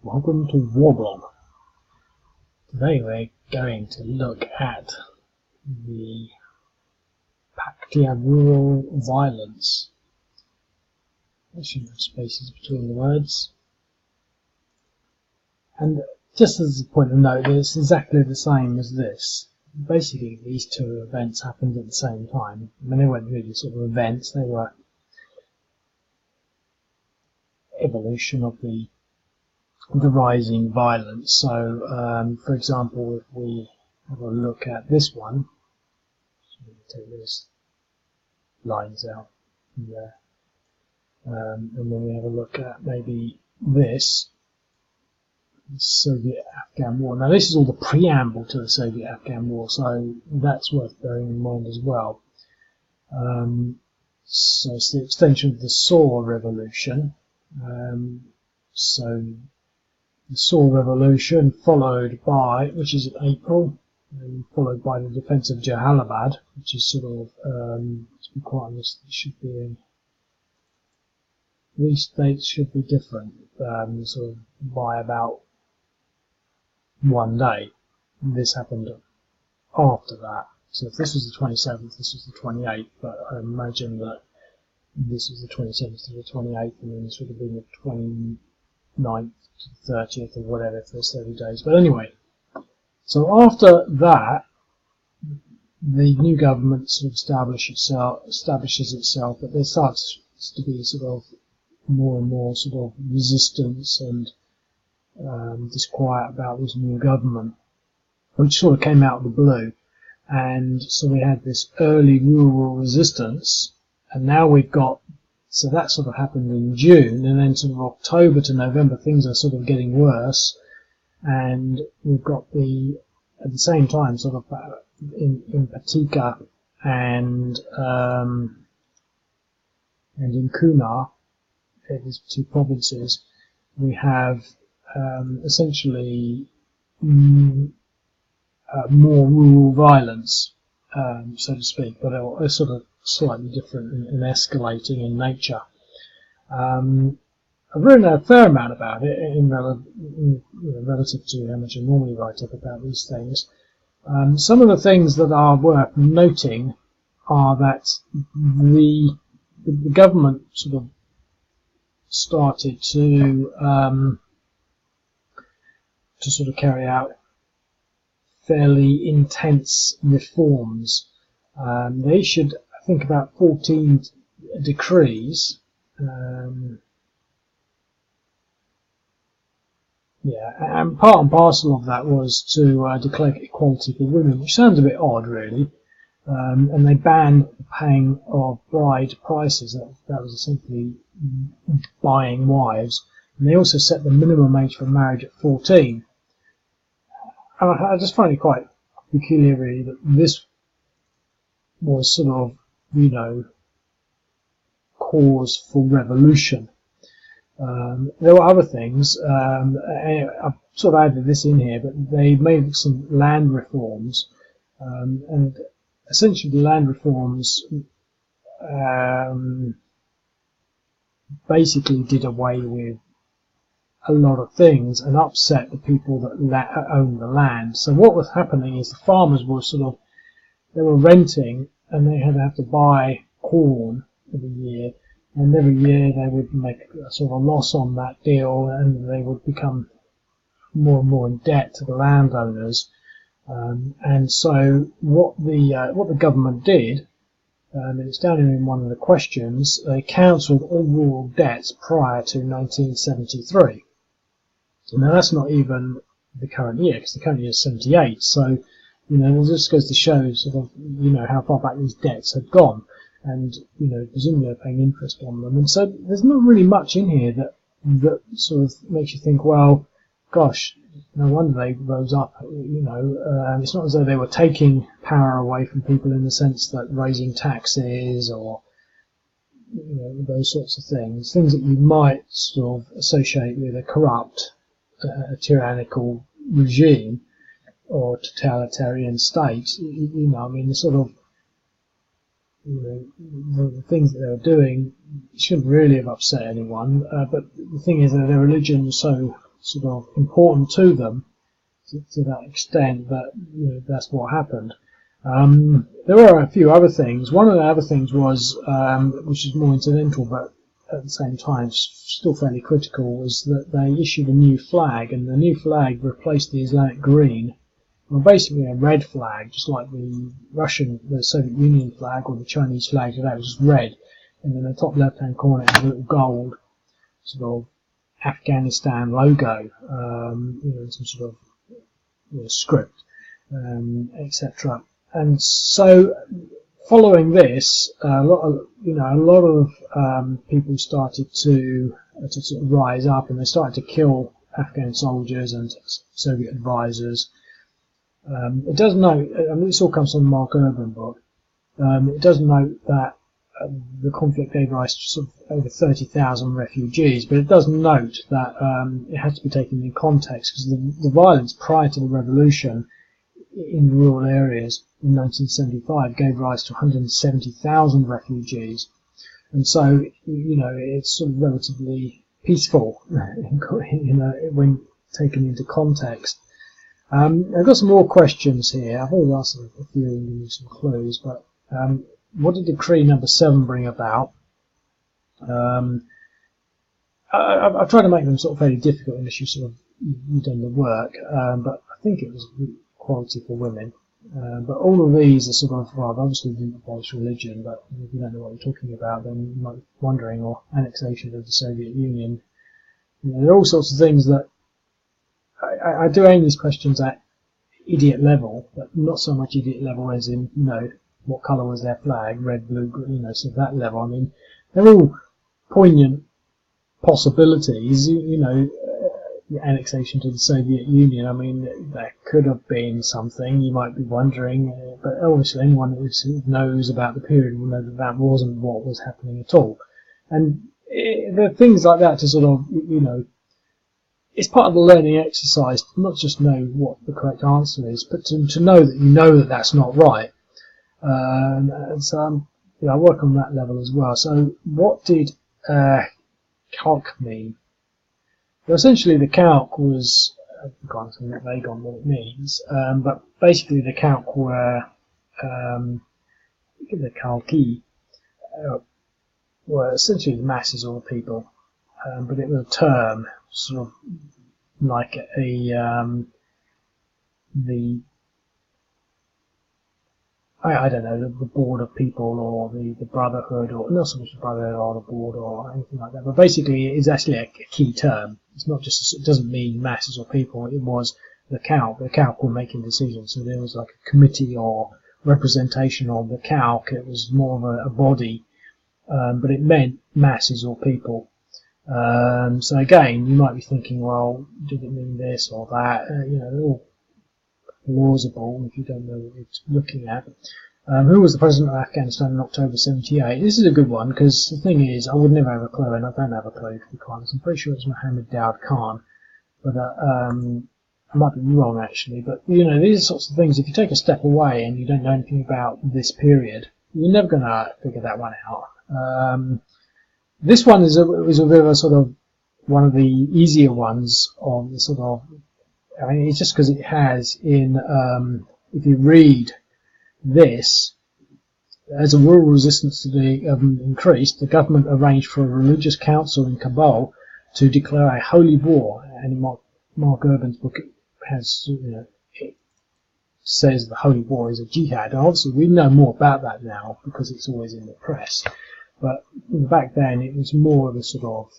Welcome to Warblog. Today we're going to look at the Paktia rural violence. There should have spaces between the words. And just as a point of note, it's exactly the same as this. Basically, these two events happened at the same time. I mean, they weren't really sort of events, they were evolution of the rising violence. So, for example, if we have a look at this one, take those lines out from there, and then we have a look at maybe this Soviet-Afghan war. Now, this is all the preamble to the Soviet-Afghan war, so that's worth bearing in mind as well. So it's the extension of the Saw Revolution. So the Saw Revolution followed by, which is in April, followed by the defence of Jalalabad, which is sort of, to be quite honest, it should be these dates should be different, sort of by about one day. This happened after that. So if this was the 27th, this was the 28th, but I imagine that this was the 27th to the 28th, and then this would have been the 29th to the 30th or whatever for those 30 days. But anyway, so after that, the new government sort of establishes itself, but there starts to be sort of more and more sort of resistance and disquiet about this new government, which sort of came out of the blue. And so we had this early rural resistance, and now we've got, so that sort of happened in June, and then sort of October to November things are sort of getting worse, and we've got at the same time sort of in Paktia and in Kunar, these two provinces, we have essentially more rural violence, so to speak, but they're sort of slightly different and escalating in nature. I've written a fair amount about it relative to how much I normally write up about these things. Some of the things that are worth noting are that the government sort of started to sort of carry out fairly intense reforms. They issued, I think, about 14 decrees. And part and parcel of that was to declare equality for women, which sounds a bit odd, really. And they banned the paying of bride prices. That was essentially buying wives. And they also set the minimum age for marriage at 14. I just find it quite peculiar, really, that this was sort of, cause for revolution. There were other things. I've sort of added this in here, but they made some land reforms, and essentially the land reforms basically did away with a lot of things and upset the people that owned the land. So what was happening is the farmers were they were renting, and they had to have to buy corn every year, and every year they would make a sort of loss on that deal, and they would become more and more in debt to the landowners. And so what the government did, and it's down here in one of the questions, they cancelled all rural debts prior to 1973. Now that's not even the current year, because the current year is 78. So it just goes to show sort of how far back these debts had gone, and presumably they're paying interest on them. And so there's not really much in here that sort of makes you think, well, gosh, no wonder they rose up. It's not as though they were taking power away from people in the sense that raising taxes or those sorts of things that you might sort of associate with a corrupt, tyrannical regime or totalitarian state. The sort of the things that they were doing shouldn't really have upset anyone. But the thing is that their religion was so sort of important to them to that extent that that's what happened. There were a few other things. One of the other things was, which is more incidental, but at the same time still fairly critical, was that they issued a new flag, and the new flag replaced the Islamic green. Well, basically a red flag, just like the Soviet Union flag or the Chinese flag today, was just red, and in the top left-hand corner it had a little gold sort of Afghanistan logo, some sort of script, etc. And so, following this, a lot of people started to sort of rise up, and they started to kill Afghan soldiers and Soviet advisors. It does note, I mean, this all comes from the Mark Urban book. It does note that the conflict gave rise to sort of over 30,000 refugees, but it does note that it has to be taken in context, because the violence prior to the revolution in rural areas in 1975 gave rise to 170,000 refugees, and so it's sort of relatively peaceful, when taken into context. I've got some more questions here. I've already asked a few and given you some clues, but what did Decree number 7 bring about? I've tried to make them sort of fairly difficult unless you've done the work, but I think it was equality for women. But all of these are sort of, well, obviously didn't abolish religion, but if you don't know what you're talking about, then you might be wondering, or annexation of the Soviet Union. There are all sorts of things that I do aim these questions at idiot level, but not so much idiot level as in, what colour was their flag, red, blue, green, so that level. I mean, they're all poignant possibilities, annexation to the Soviet Union. I mean, that could have been something, you might be wondering, but obviously anyone who knows about the period will know that that wasn't what was happening at all. And there are things like that to sort of, it's part of the learning exercise to not just know what the correct answer is, but to know that that's not right. And so I work on that level as well. So what did calc mean? Well, essentially the calc was, I've gone a bit vague on what it means, but basically the calc were, the calci, were essentially the masses or the people, but it was a term, sort of like I don't know, the board of people, or the brotherhood, or not so much the brotherhood or the board or anything like that, but basically it's actually a key term. It's not just, it doesn't mean masses or people, it was the calc. The calc were making decisions, so there was like a committee or representation of the calc. It was more of a body, but it meant masses or people. So again, you might be thinking, well, did it mean this or that? They're all plausible if you don't know what you're looking at. Who was the president of Afghanistan in October 78? This is a good one, because the thing is, I would never have a clue, and I don't have a clue, to be quite honest. I'm pretty sure it's Mohammed Daoud Khan, but I might be wrong actually. But these are sorts of things, if you take a step away and you don't know anything about this period, you're never going to figure that one out. This one was a bit of a sort of one of the easier ones on the sort of, I mean, it's just because it has in, if you read this, as a rural resistance to the government increased, the government arranged for a religious council in Kabul to declare a holy war. And in Mark Urban's book, it has, it says the holy war is a jihad. And obviously, we know more about that now because it's always in the press. But back then, it was more of a sort of,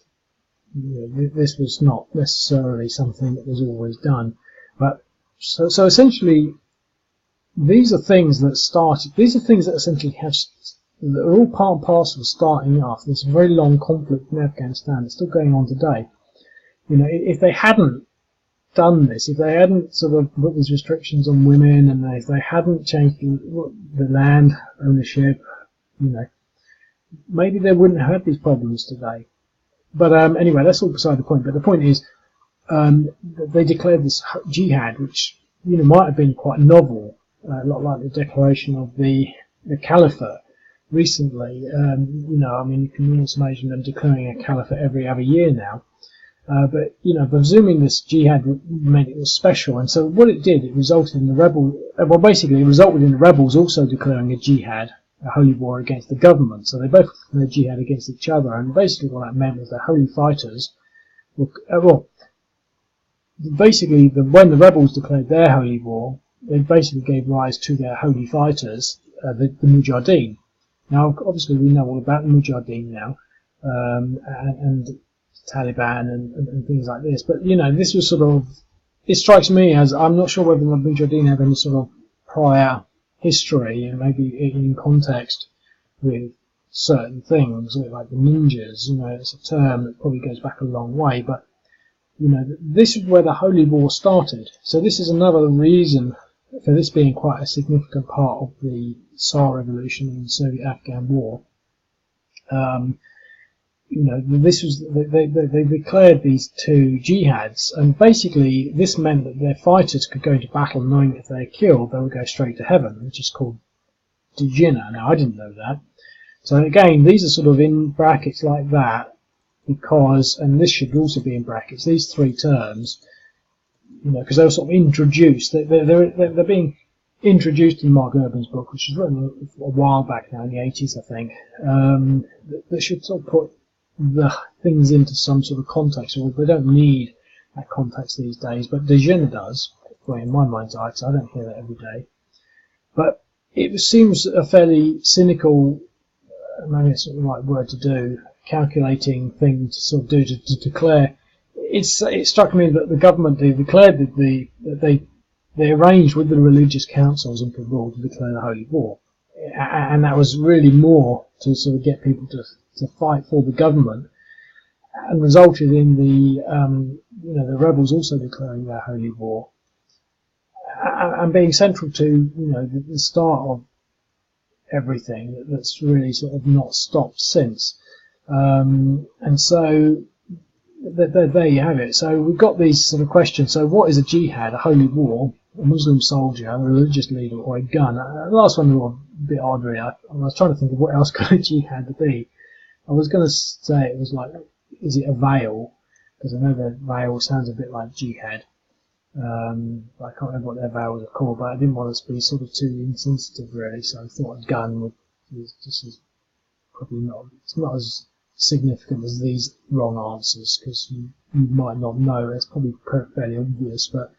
this was not necessarily something that was always done. But so essentially, these are things that started. These are things that essentially that are all part and parcel of starting off this very long conflict in Afghanistan. It's still going on today. If they hadn't done this, if they hadn't sort of put these restrictions on women, and if they hadn't changed the land ownership, maybe they wouldn't have had these problems today. But anyway, that's all beside the point. But the point is, they declared this jihad, which might have been quite novel, a lot like the declaration of the caliphate recently. I mean, you can almost imagine them declaring a caliphate every other year now. But presuming this jihad meant it was special, and so what it did, it resulted in the basically it resulted in the rebels also declaring a jihad, a holy war against the government. So they both declared jihad against each other, and basically what that meant was the holy fighters were, when the rebels declared their holy war, they basically gave rise to their holy fighters, the mujahdeen. Now, obviously, we know all about the mujahdeen now, and Taliban and things like this. But this was sort of, it strikes me as, I'm not sure whether the mujahdeen have any sort of prior history, maybe in context with certain things, like the ninjas. It's a term that probably goes back a long way, but this is where the holy war started. So this is another reason for this being quite a significant part of the Tsar Revolution and the Soviet-Afghan War. This was they declared these two jihads, and basically this meant that their fighters could go into battle knowing if they were killed, they would go straight to heaven, which is called djena. Now, I didn't know that. So again, these are sort of in brackets like that because, and this should also be in brackets, these three terms, because they were sort of introduced. They're being introduced in Mark Urban's book, which was written a while back now, in the 80s, I think. That should sort of put the things into some sort of context, or they don't need that context these days, but djena does, well, in my mind's eye, because I don't hear that every day. But it seems a fairly cynical, maybe it's not the right word to do, calculating thing to sort of do to declare. It struck me that the government declared that they arranged with the religious councils in Kabul to declare the holy war, and that was really more to sort of get people to fight for the government, and resulted in the rebels also declaring their holy war and being central to the start of everything that's really sort of not stopped since. And so there you have it. So we've got these sort of questions. So what is a jihad, a holy war, a Muslim soldier, a religious leader, or a gun? The last one was a bit odd, really. I was trying to think of what else could a jihad be. I was going to say it was like, is it a veil? Because I know the veil sounds a bit like jihad. But I can't remember what their veils are called, but I didn't want us to be sort of too insensitive, really. So I thought a gun was just probably not. It's not as significant as these wrong answers, because you might not know. It's probably fairly obvious, but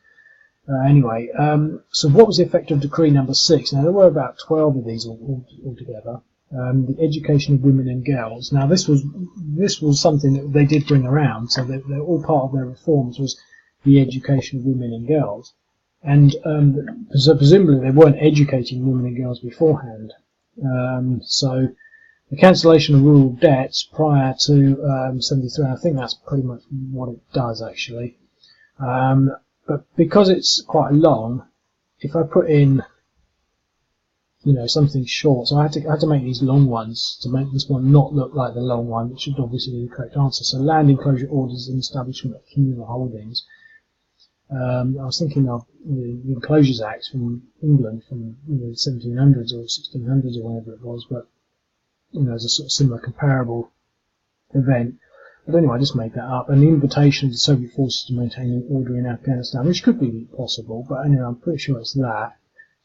anyway. So what was the effect of Decree Number 6? Now there were about 12 of these altogether. The education of women and girls. Now this was something that they did bring around, so they're all part of their reforms was the education of women and girls, and so presumably they weren't educating women and girls beforehand. So the cancellation of rural debts prior to 73, I think that's pretty much what it does actually. But because it's quite long, if I put in something short, so I had to make these long ones to make this one not look like the long one, which should obviously be the correct answer. So land enclosure orders and establishment of communal holdings. I was thinking of the Enclosures Acts from England from the 1700s or 1600s or whatever it was, but as a sort of similar comparable event. But anyway, I just made that up. And the invitation of the Soviet forces to maintain order in Afghanistan, which could be possible, but anyway, I'm pretty sure it's that.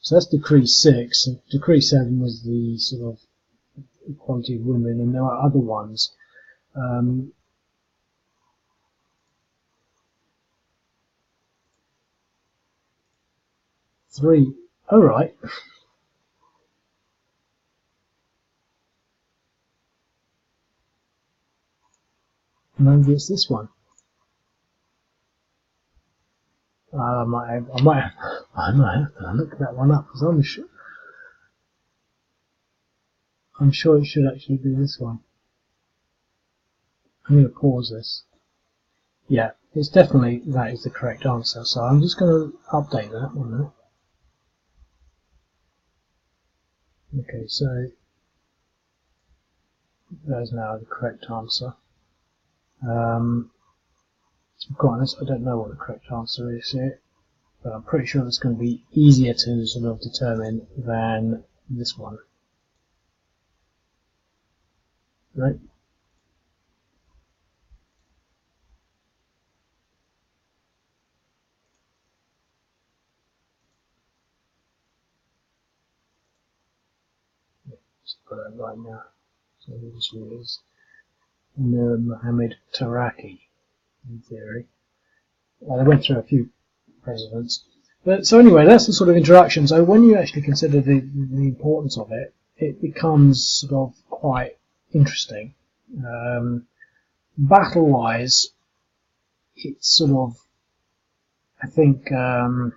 So that's Decree 6. And Decree 7 was the sort of equality of women, and there are other ones. 3. Oh, right. Maybe it's this one. I might have to look that one up, because I'm sure it should actually be this one. I'm going to pause this. Yeah, it's definitely, that is the correct answer, so I'm just going to update that one now. Okay, so there's now the correct answer. To be quite honest, I don't know what the correct answer is here, but I'm pretty sure it's going to be easier to sort of determine than this one. Right? Just got it right now. So this is Nur Mohammed Taraki, in theory. They went through a few presidents. But so anyway, that's the sort of introduction. So when you actually consider the importance of it, it becomes sort of quite interesting. Battle-wise, it's sort of, I think, it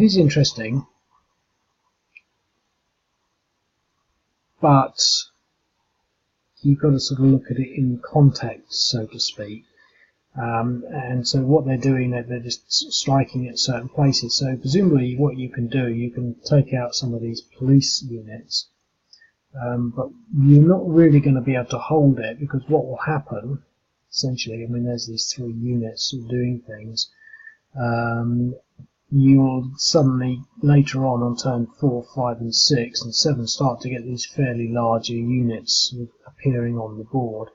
is interesting, but you've got to sort of look at it in context, so to speak. And so what they're doing, they're just striking at certain places. So presumably what you can do, you can take out some of these police units, but you're not really going to be able to hold it, because what will happen, essentially, I mean, there's these 3 units doing things. You'll suddenly, later on turn 4, 5 and 6 and 7, start to get these fairly larger units appearing on the board.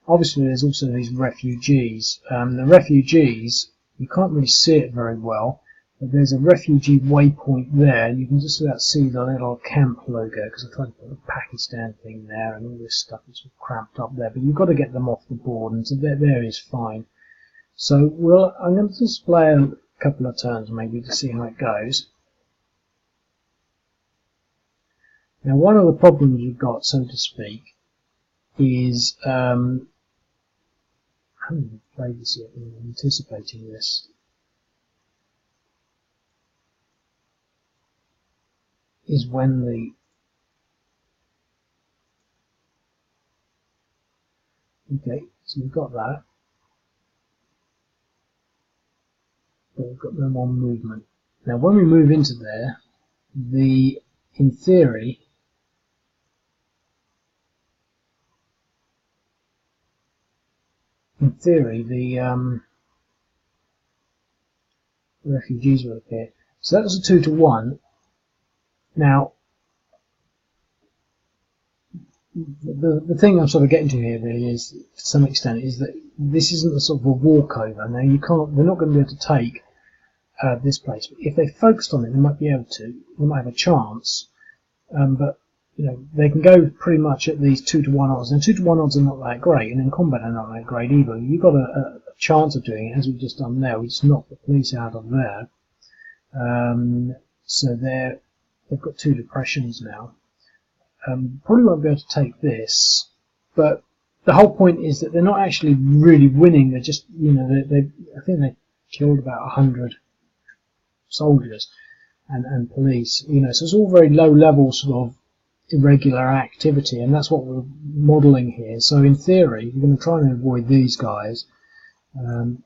Obviously there's also these refugees. The refugees, you can't really see it very well, but there's a refugee waypoint there, and you can just about see the little camp logo, because I tried to put a Pakistan thing there and all this stuff is cramped up there, but you've got to get them off the board, and so there is fine. So I'm going to just play a couple of turns maybe to see how it goes. Now one of the problems you've got, so to speak, is I haven't even played this yet, I'm anticipating this. Is when okay, so we've got that, but we've got no more movement. Now when we move into there, in theory, the refugees will appear. So that was a 2-to-1. Now, the thing I'm sort of getting to here really is, to some extent, is that this isn't a sort of a walkover. Now they're not going to be able to take this place. But if they focused on it, they might be able to. They might have a chance. But you know, they can go pretty much at these 2-to-1 odds. And 2-to-1 odds are not that great, and in combat they're not that great either. You've got a chance of doing it, as we've just done there. We just knocked the police out of there. So they've got 2 depressions now. Probably won't be able to take this, but the whole point is that they're not actually really winning. They're just, you know, I think they killed about 100 soldiers and police. You know, so it's all very low level sort of irregular activity, and that's what we're modelling here. So in theory, we're going to try and avoid these guys. And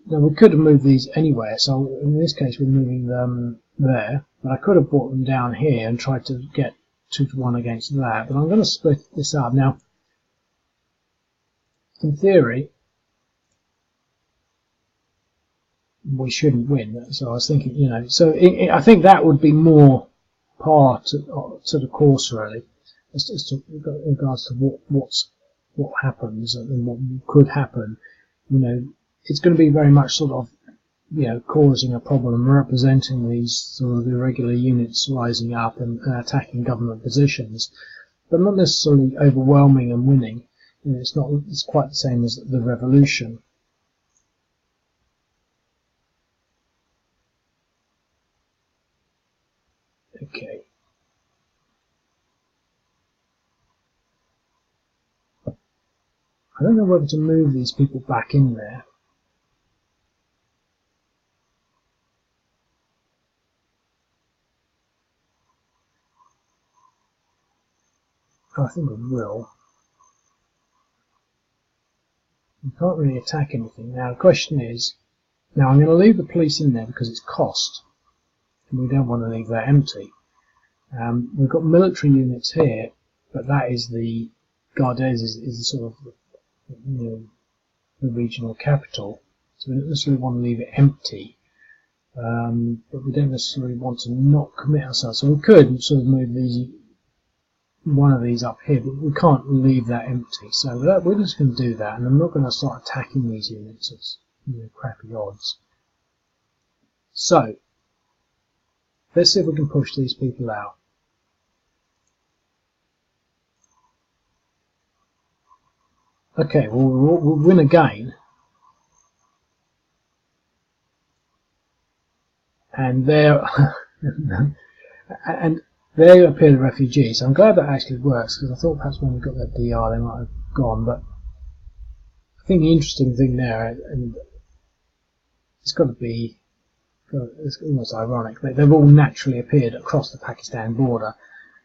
now we could have moved these anywhere. So in this case, we're moving them there, but I could have brought them down here and tried to get 2-to-1 against that, but I'm going to split this up. Now, in theory, we shouldn't win, so I was thinking, you know, so I think that would be more par to the course, really, as to in regards to what happens and what could happen. You know, it's going to be very much sort of, you know, causing a problem, representing these sort of irregular units rising up and attacking government positions, but not necessarily overwhelming and winning. You know, it's quite the same as the revolution. Okay. I don't know whether to move these people back in there. Oh, I think I will. You can't really attack anything. Now the question is, now I'm going to leave the police in there because it's cost, and we don't want to leave that empty. We've got military units here, but that is the Gardes is the sort of, you know, the regional capital, so we don't necessarily want to leave it empty, but we don't necessarily want to not commit ourselves. So we could sort of move one of these up here, but we can't leave that empty. So we're just going to do that, and I'm not going to start attacking these units. It's, you know, crappy odds. So let's see if we can push these people out. Okay, well, we'll win again. And there, and there appear the refugees. So I'm glad that actually works, because I thought perhaps when we got that DR they might have gone. But I think the interesting thing there, and it's got to be, it's almost ironic, they've all naturally appeared across the Pakistan border,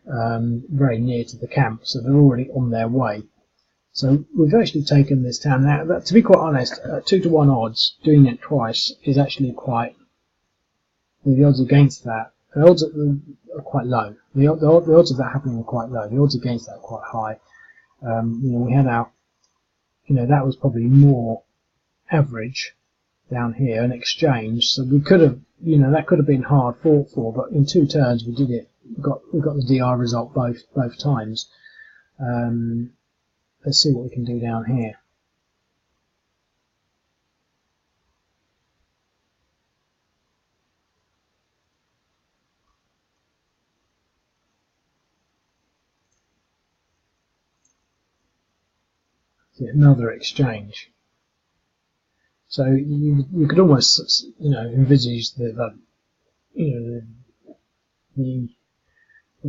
very near to the camp, so they're already on their way. So we've actually taken this town. Now, to be quite honest, 2-to-1 odds, doing it twice is actually quite, the odds against that, the odds are quite low. The odds of that happening are quite low. The odds against that are quite high. We had our, that was probably more average down here, an exchange. So we could have, that could have been hard fought for, but in 2 turns we did it. We got the DR result both times. Let's see what we can do down here. Another exchange. So you could almost envisage the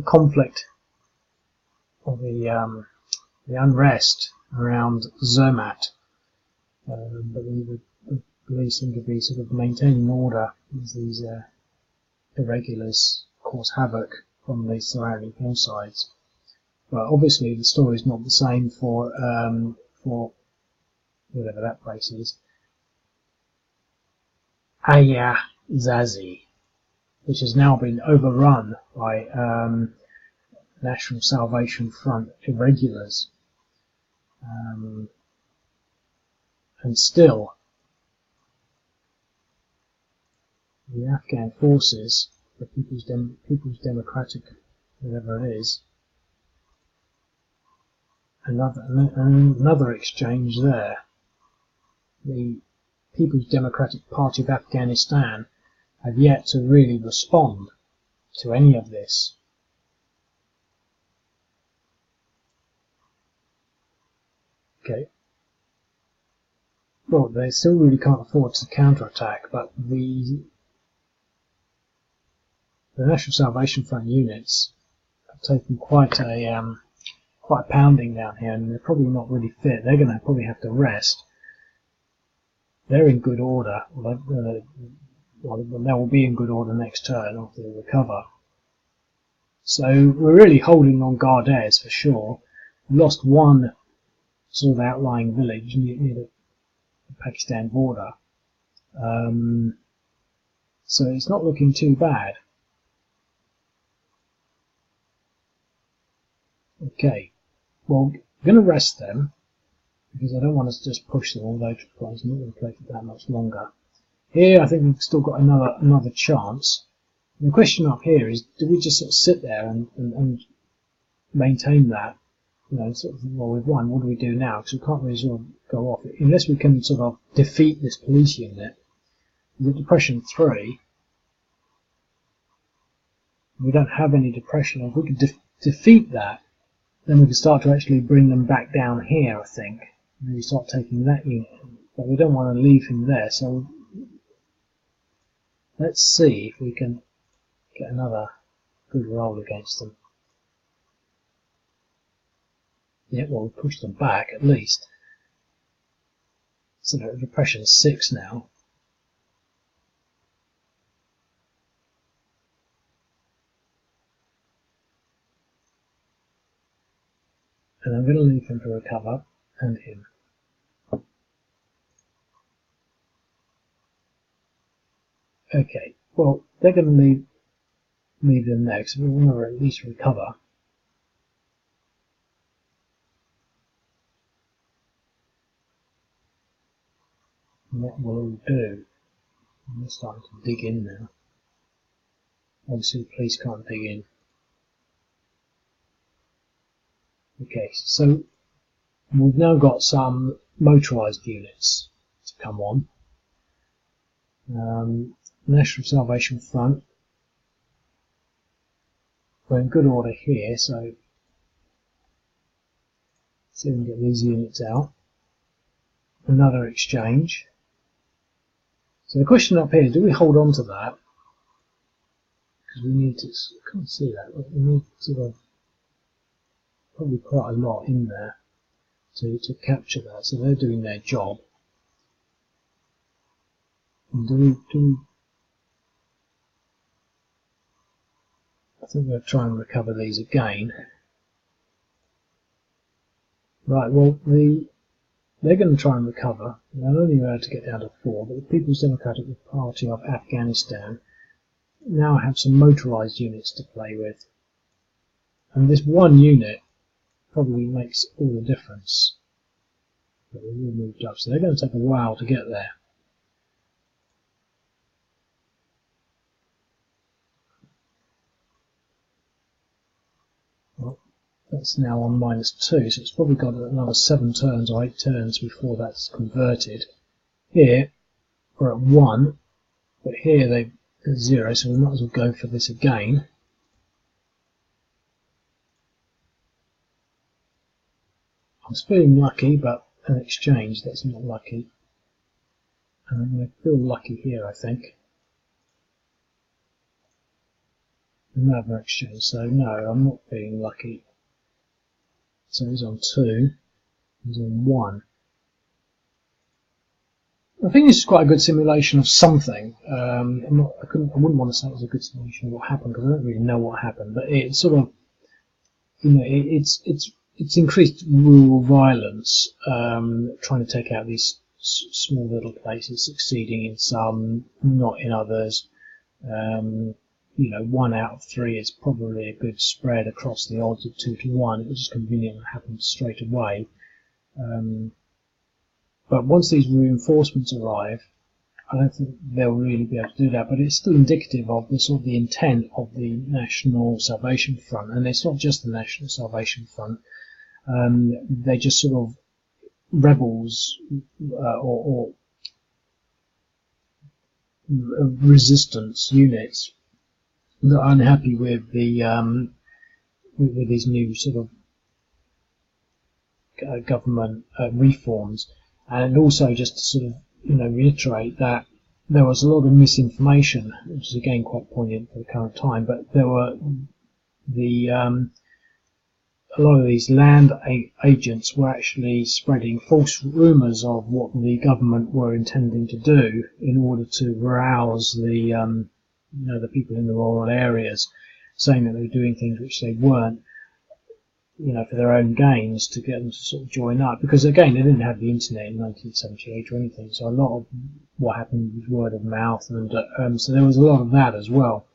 conflict or the unrest around Zermatt, but the police seem to be sort of maintaining order as these irregulars cause havoc on the surrounding hillsides. But obviously the story is not the same for whatever that place is, Ayazazi, which has now been overrun by National Salvation Front irregulars. And still, the Afghan forces, the People's Democratic, whatever it is, another exchange there. The People's Democratic Party of Afghanistan have yet to really respond to any of this. Okay. Well, they still really can't afford to counterattack, but the National Salvation Front units have taken quite a pounding down here, and they're probably not really fit. They're going to probably have to rest. They're in good order. They will be in good order next turn after they recover. So we're really holding on Gardez for sure. We lost one sort of outlying village near the Pakistan border. So it's not looking too bad. Okay, well, I'm going to rest them because I don't want to just push them, although I'm not going to play for that much longer. Here I think we've still got another chance. And the question up here is, do we just sort of sit there and maintain that? Sort of, well, we've won, what do we do now? Because we can't really sort of go off it, unless we can sort of defeat this police unit. The Depression 3, we don't have any depression. If we could defeat that, then we can start to actually bring them back down here, I think. Maybe start taking that unit. But we don't want to leave him there, so let's see if we can get another good roll against them. Yeah, well, we pushed them back at least. So they're at Depression 6 now. And I'm going to leave him to recover, and him. Okay, well, they're going to leave them there, because we want to at least recover. And what we'll all do, I'm starting to dig in now. Obviously the police can't dig in. Okay, so we've now got some motorised units to come on. National Salvation Front. We're in good order here, so see if we can get these units out. another exchange. So the question up here is, do we hold on to that? Because we need to, I can't see that, but we need sort of probably quite a lot in there to capture that. So they're doing their job. And do we I think we'll try and recover these again. Right, well, they're going to try and recover. They're only able to get down to 4, but the People's Democratic Party of Afghanistan now have some motorised units to play with. And this one unit probably makes all the difference. But they've all moved up, so they're going to take a while to get there. Well, that's now on -2, so it's probably got another 7 turns or 8 turns before that's converted. Here we're at 1, but here they're 0, so we might as well go for this again. I was feeling lucky, but an exchange, that's not lucky. And I'm going to feel lucky here, I think. Another exchange, so no, I'm not feeling lucky. So he's on 2, he's on 1. I think this is quite a good simulation of something. I wouldn't want to say it was a good simulation of what happened, because I don't really know what happened, but it's sort of, you know, it's increased rural violence, trying to take out these small little places, succeeding in some, not in others. You know, 1 out of 3 is probably a good spread across the odds of 2 to 1. It was just convenient and happened straight away. But once these reinforcements arrive, I don't think they'll really be able to do that. But it's still indicative of the sort of the intent of the National Salvation Front, and it's not just the National Salvation Front. They're just sort of rebels or resistance units that are unhappy with the with these new sort of government reforms, and also just to sort of, you know, reiterate that there was a lot of misinformation, which is again quite poignant for the current time. But there were a lot of these land agents were actually spreading false rumours of what the government were intending to do in order to rouse the you know, the people in the rural areas, saying that they were doing things which they weren't, you know, for their own gains, to get them to sort of join up. Because again, they didn't have the internet in 1978 or anything, so a lot of what happened was word of mouth, and so there was a lot of that as well.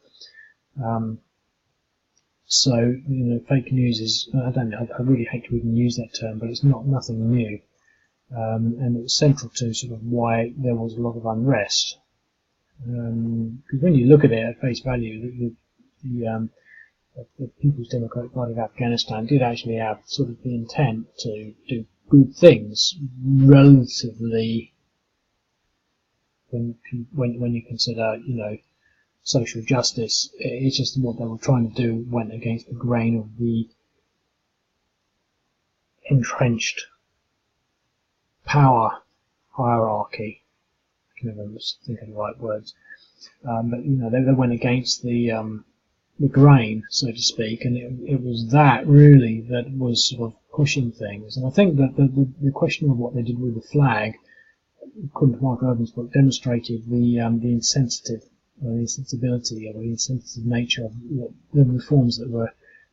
So, you know, fake news is, I really hate to even use that term, but it's nothing new, and it was central to sort of why there was a lot of unrest. Because when you look at it at face value, the People's Democratic Party of Afghanistan did actually have sort of the intent to do good things, relatively, when you consider, you know, social justice. It's just what they were trying to do went against the grain of the entrenched power hierarchy. I can never think of the right words, but you know, they went against the grain, so to speak, and it was that really that was sort of pushing things. And I think that the question of what they did with the flag, according to Mark Urban's book, demonstrated the insensitive, or the insensibility, or the insensitive nature of the reforms that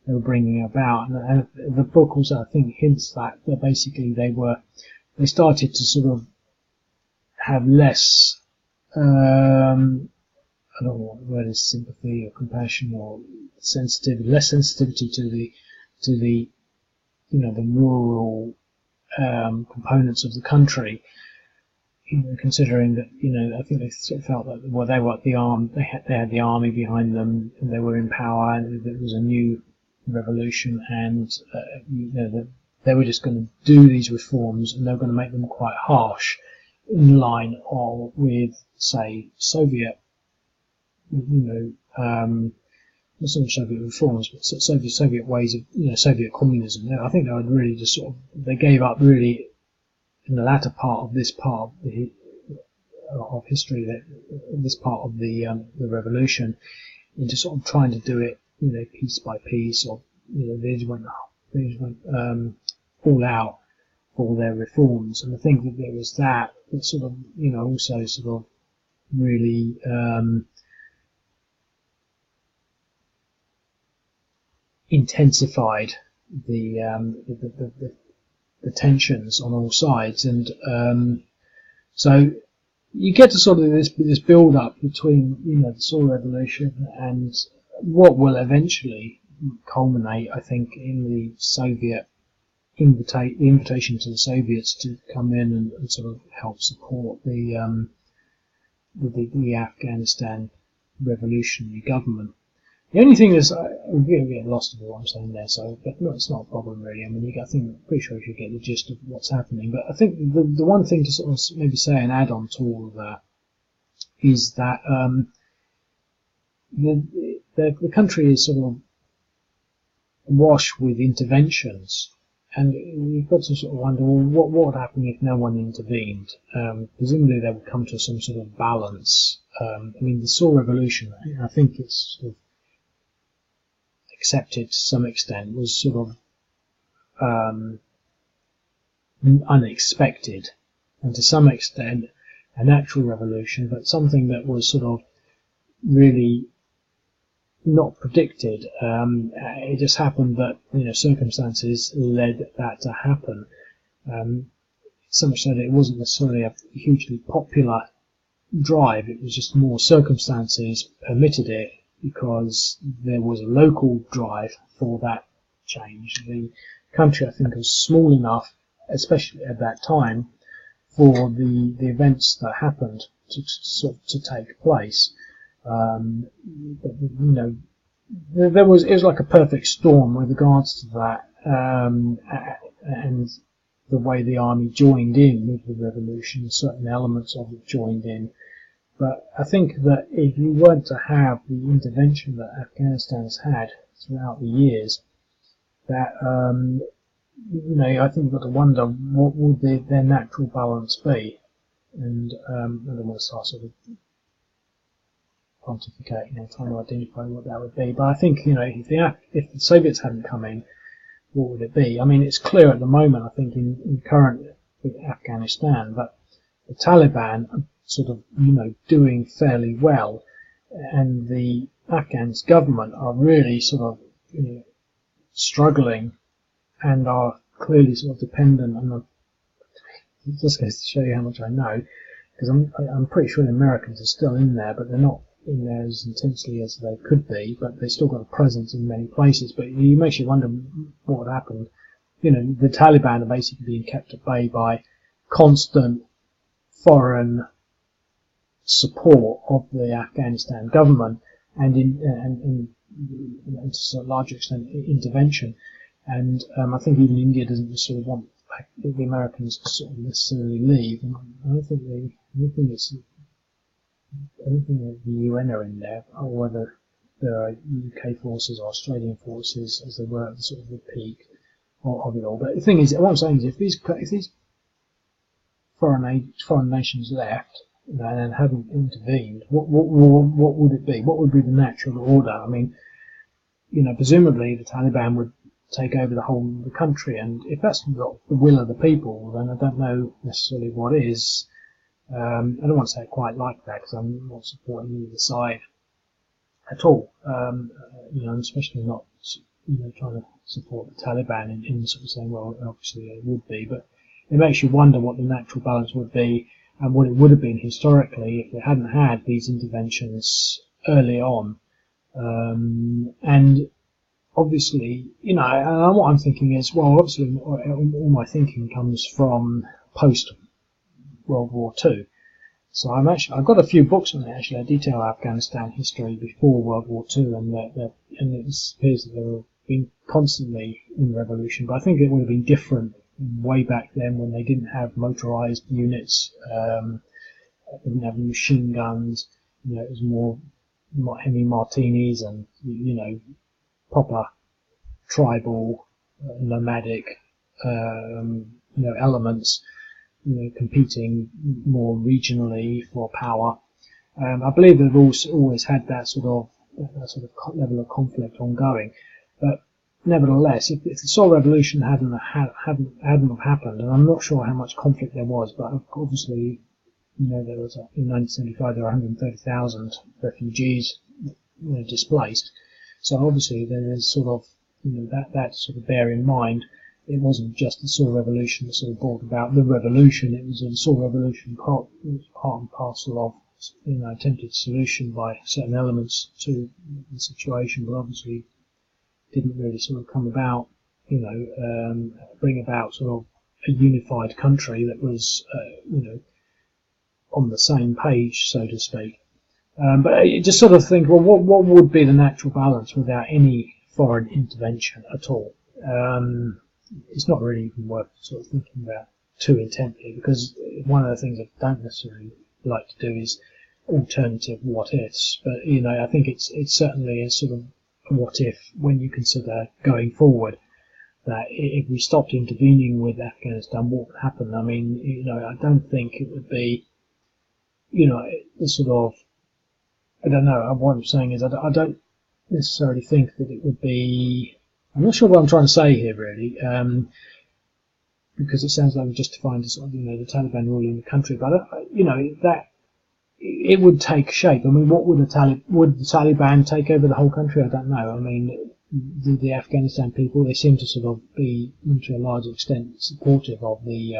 they were bringing about. And the book also, I think, hints that basically they started to sort of have less, I don't know what the word is, sympathy or compassion or sensitivity, less sensitivity to the you know, the rural components of the country. You know, considering that, you know, I think they sort of felt that, well, they were the arm, they had the army behind them, and they were in power, and it was a new revolution, and you know, that they were just going to do these reforms, and they were going to make them quite harsh, in line with, say, Soviet, you know, not so much Soviet reforms, but Soviet ways of, you know, Soviet communism. I think they would really just sort of, they gave up really in the latter part of this part of history, this part of the revolution, into sort of trying to do it, piece by piece, or they just went all out for their reforms. And I think that there was that sort of, also sort of really intensified the tensions on all sides, and so you get to sort of this build up between the Soviet Revolution and what will eventually culminate, I think, in the Soviet invitation to the Soviets to come in and sort of help support the Afghanistan revolutionary government. The only thing is, I'm going to get lost of what I'm saying there, but no, it's not a problem really. I mean, I'm pretty sure you get the gist of what's happening. But I think the one thing to sort of maybe say and add on to all of that is that the country is sort of awash with interventions, and you've got to sort of wonder, well, what would happen if no one intervened? Presumably they would come to some sort of balance. I mean, the Saw Revolution, I think it's sort of accepted to some extent, was sort of unexpected, and to some extent a natural revolution, but something that was sort of really not predicted. It just happened that circumstances led that to happen. So much so that it wasn't necessarily a hugely popular drive. It was just more circumstances permitted it, because there was a local drive for that change. The country, I think, was small enough, especially at that time, for the events that happened to take place. But, it was like a perfect storm with regards to that, and the way the army joined in with the revolution. Certain elements of it joined in. But I think that if you weren't to have the intervention that Afghanistan's had throughout the years, that I think you've got to wonder what would their natural balance be. And I don't want to start sort of pontificating and trying to identify what that would be. But I think if the Soviets hadn't come in, what would it be? I mean, it's clear at the moment, I think, in current Afghanistan, that the Taliban are sort of doing fairly well, and the Afghan government are really sort of struggling, and are clearly sort of dependent on it just goes to show you how much I know, because I'm pretty sure the Americans are still in there, but they're not in there as intensely as they could be, but they still got a presence in many places. But it makes you wonder what would happen. The Taliban are basically being kept at bay by constant foreign support of the Afghanistan government, and to a larger extent intervention. And I think even India doesn't necessarily want the Americans to sort of necessarily leave. And I don't think that the UN are in there, or whether there are UK forces or Australian forces, as they were at the sort of the peak of it all. But the thing is, what I'm saying is, if these foreign nations left and hadn't intervened, what would it be? What would be the natural order? I mean, presumably the Taliban would take over the whole of the country, and if that's not the will of the people, then I don't know necessarily what is. I don't want to say it quite like that, because I'm not supporting either side at all. Especially not trying to support the Taliban in sort of saying, well, obviously it would be, but it makes you wonder what the natural balance would be, and what it would have been historically if they hadn't had these interventions early on. And obviously, and what I'm thinking is, well, obviously all my thinking comes from post World War II. So I've got a few books on it, actually. I detail Afghanistan history before World War II, and it appears that they were been constantly in revolution. But I think it would have been different way back then, when they didn't have motorized units, they didn't have machine guns. It was more heavy martinis and proper tribal, nomadic elements. competing more regionally for power. I believe they've always had that sort of level of conflict ongoing, but nevertheless, if the Soil Revolution hadn't happened, and I'm not sure how much conflict there was, but obviously, there was in 1975 there were 130,000 refugees, displaced. So obviously there is sort of, that sort of bear in mind. It wasn't just the Soil Revolution that sort of brought about the revolution. It was the Soil Revolution part and parcel of attempted solution by certain elements to the situation, but obviously didn't really sort of come about, bring about sort of a unified country that was, on the same page, so to speak. But you just sort of think, well, what would be the natural balance without any foreign intervention at all? It's not really even worth sort of thinking about too intently, because one of the things I don't necessarily like to do is alternative what ifs. But I think it's certainly a sort of a what if when you consider going forward, that if we stopped intervening with Afghanistan, what would happen? I mean, I don't think it would be, the sort of, I don't know. What I'm saying is I don't necessarily think that it would be. I'm not sure what I'm trying to say here, really, because it sounds like we're justifying sort of, the Taliban ruling the country. But that it would take shape. I mean, what would the Taliban take over the whole country? I don't know. I mean, the Afghanistan people, they seem to sort of be, to a large extent, supportive of the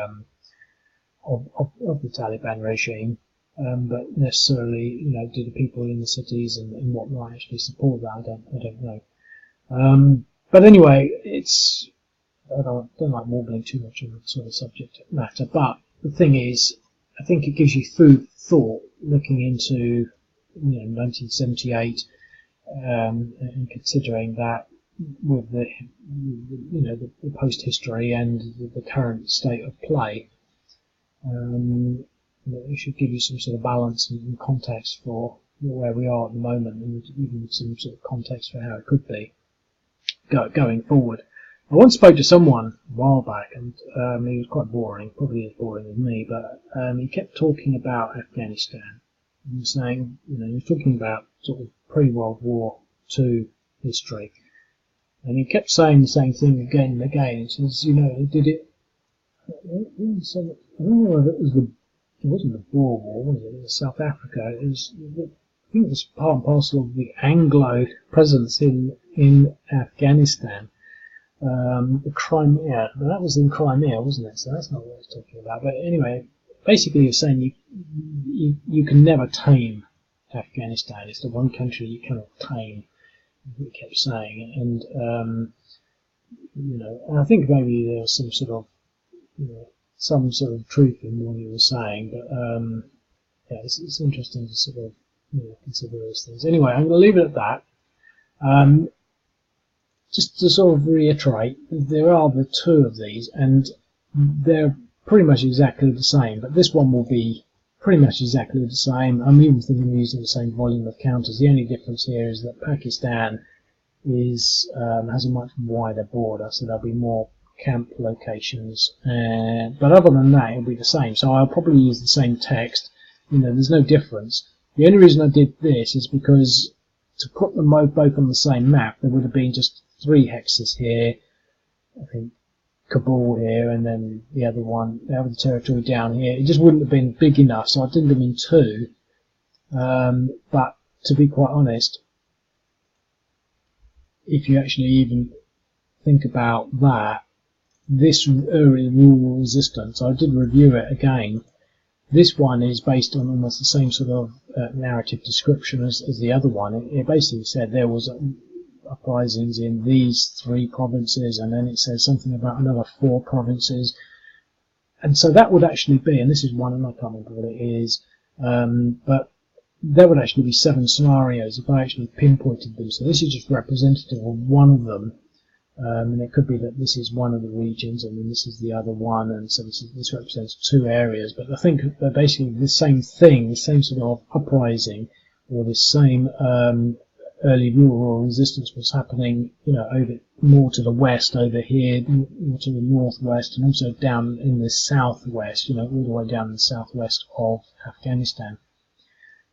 of the Taliban regime. But necessarily, do the people in the cities and whatnot actually support that? I don't know. But anyway, I don't like warbling too much on the sort of subject matter. But the thing is, I think it gives you food for thought looking into 1978 and considering that with the post history and the current state of play. It should give you some sort of balance and context for where we are at the moment, and even some sort of context for how it could be going forward. I once spoke to someone a while back, and he was quite boring, probably as boring as me, but he kept talking about Afghanistan. He was saying, he was talking about sort of pre-World War II history, and he kept saying the same thing again and again. He says, he did it. I don't know if it wasn't the Boer War, was it? It was South Africa. I think it was part and parcel of the Anglo presence in Afghanistan. The Crimea, that was in Crimea, wasn't it? So that's not what I was talking about. But anyway, basically you're saying you can never tame Afghanistan. It's the one country you cannot tame, he kept saying. And, and I think maybe there was some sort of, some sort of truth in what he was saying, but it's interesting to sort of consider those things. Anyway, I'm going to leave it at that. Just to sort of reiterate, there are the two of these, and they're pretty much exactly the same. But this one will be pretty much exactly the same. I'm even thinking of using the same volume of counters. The only difference here is that Pakistan has a much wider border, so there'll be more camp locations, but other than that it'll be the same. So I'll probably use the same text. There's no difference. The only reason I did this is because to put them both on the same map, there would have been just 3 hexes here, I think Kabul here, and then the other territory down here. It just wouldn't have been big enough, so I did them in 2. But to be quite honest, if you actually even think about that, this early rural resistance, I did review it again. This one is based on almost the same sort of narrative description as the other one. It basically said there was uprisings in these 3 provinces, and then it says something about another 4 provinces. And so that would actually be, and this is one, and I can't remember what it is, but there would actually be 7 scenarios if I actually pinpointed them. So this is just representative of one of them. And it could be that this is one of the regions, and then this is the other one, and so this represents 2 areas. But I think they're basically the same thing, the same sort of uprising, or the same early rural resistance was happening, over more to the west over here, more to the northwest, and also down in the southwest, all the way down in the southwest of Afghanistan.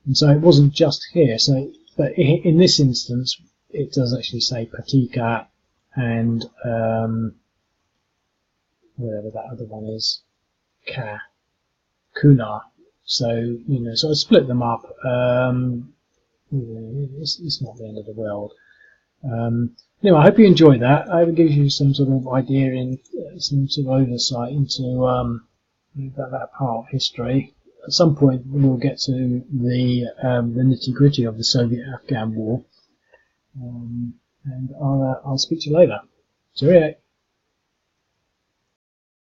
And so it wasn't just here. So, but in this instance, it does actually say Paktia and whatever that other one is, Kunar. So so I split them up. It's not the end of the world. Anyway, I hope you enjoyed that. I hope it gives you some sort of idea and some sort of oversight into that part of history. At some point, we'll get to the nitty-gritty of the Soviet-Afghan war, and I'll speak to you later. Cheerio.